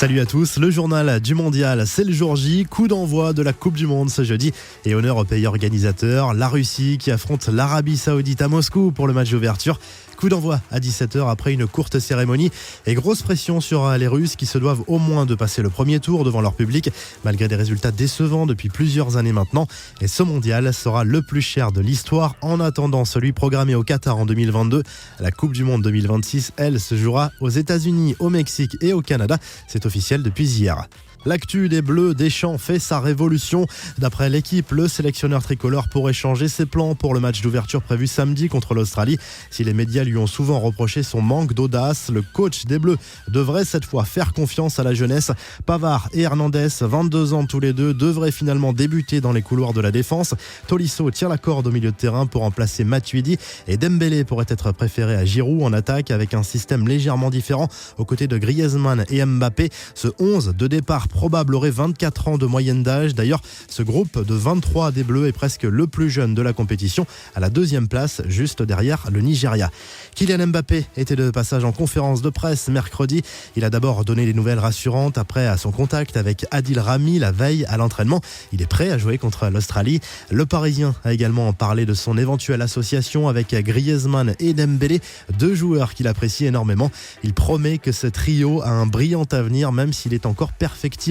Salut à tous, le journal du mondial, c'est le jour J, coup d'envoi de la Coupe du Monde ce jeudi et honneur au pays organisateur, la Russie qui affronte l'Arabie Saoudite à Moscou pour le match d'ouverture. Coup d'envoi à 17h après une courte cérémonie et grosse pression sur les Russes qui se doivent au moins de passer le premier tour devant leur public malgré des résultats décevants depuis plusieurs années maintenant. Et ce mondial sera le plus cher de l'histoire en attendant celui programmé au Qatar en 2022. La Coupe du Monde 2026, elle, se jouera aux États-Unis, au Mexique et au Canada. C'est officiel depuis hier. L'actu des Bleus, Deschamps fait sa révolution. D'après l'équipe, le sélectionneur tricolore pourrait changer ses plans pour le match d'ouverture prévu samedi contre l'Australie. Si les médias lui ont souvent reproché son manque d'audace, le coach des Bleus devrait cette fois faire confiance à la jeunesse. Pavard et Hernandez, 22 ans tous les deux, devraient finalement débuter dans les couloirs de la défense. Tolisso tire la corde au milieu de terrain pour remplacer Matuidi et Dembélé pourrait être préféré à Giroud en attaque avec un système légèrement différent aux côtés de Griezmann et Mbappé. Ce 11 de départ probable aurait 24 ans de moyenne d'âge. D'ailleurs, ce groupe de 23 des Bleus est presque le plus jeune de la compétition, à la deuxième place, juste derrière le Nigeria. Kylian Mbappé était de passage en conférence de presse mercredi. Il a d'abord donné des nouvelles rassurantes après à son contact avec Adil Rami la veille à l'entraînement. Il est prêt à jouer contre l'Australie. Le Parisien a également parlé de son éventuelle association avec Griezmann et Dembélé, deux joueurs qu'il apprécie énormément. Il promet que ce trio a un brillant avenir, même s'il est encore perfectible.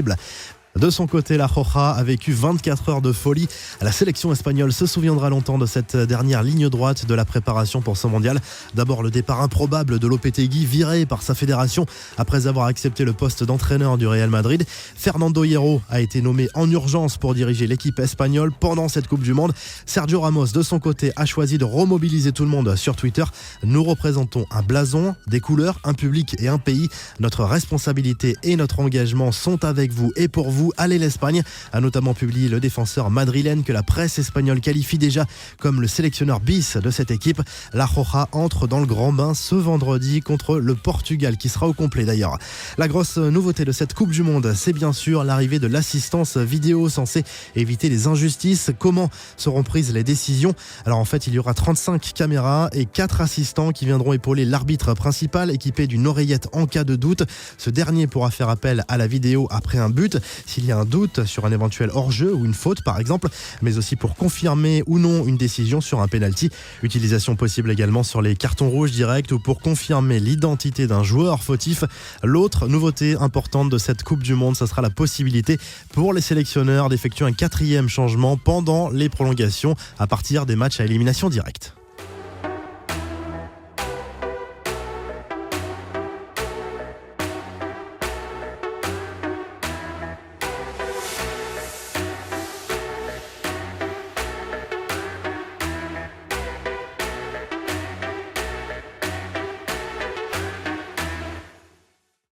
De son côté, la Roja a vécu 24 heures de folie. La sélection espagnole se souviendra longtemps de cette dernière ligne droite de la préparation pour ce mondial. D'abord, le départ improbable de Lopetegui, viré par sa fédération après avoir accepté le poste d'entraîneur du Real Madrid. Fernando Hierro a été nommé en urgence pour diriger l'équipe espagnole pendant cette Coupe du Monde. Sergio Ramos, de son côté, a choisi de remobiliser tout le monde sur Twitter. Nous représentons un blason, des couleurs, un public et un pays. Notre responsabilité et notre engagement sont avec vous et pour vous. Allez l'Espagne, a notamment publié le défenseur madrilène que la presse espagnole qualifie déjà comme le sélectionneur bis de cette équipe. La Roja entre dans le grand bain ce vendredi contre le Portugal qui sera au complet d'ailleurs. La grosse nouveauté de cette Coupe du Monde, c'est bien sûr l'arrivée de l'assistance vidéo censée éviter les injustices. Comment seront prises les décisions ? Alors en fait, il y aura 35 caméras et 4 assistants qui viendront épauler l'arbitre principal équipé d'une oreillette en cas de doute. Ce dernier pourra faire appel à la vidéo après un but s'il y a un doute sur un éventuel hors-jeu ou une faute par exemple, mais aussi pour confirmer ou non une décision sur un penalty. Utilisation possible également sur les cartons rouges directs ou pour confirmer l'identité d'un joueur fautif. L'autre nouveauté importante de cette Coupe du Monde, ce sera la possibilité pour les sélectionneurs d'effectuer un 4e changement pendant les prolongations à partir des matchs à élimination directe.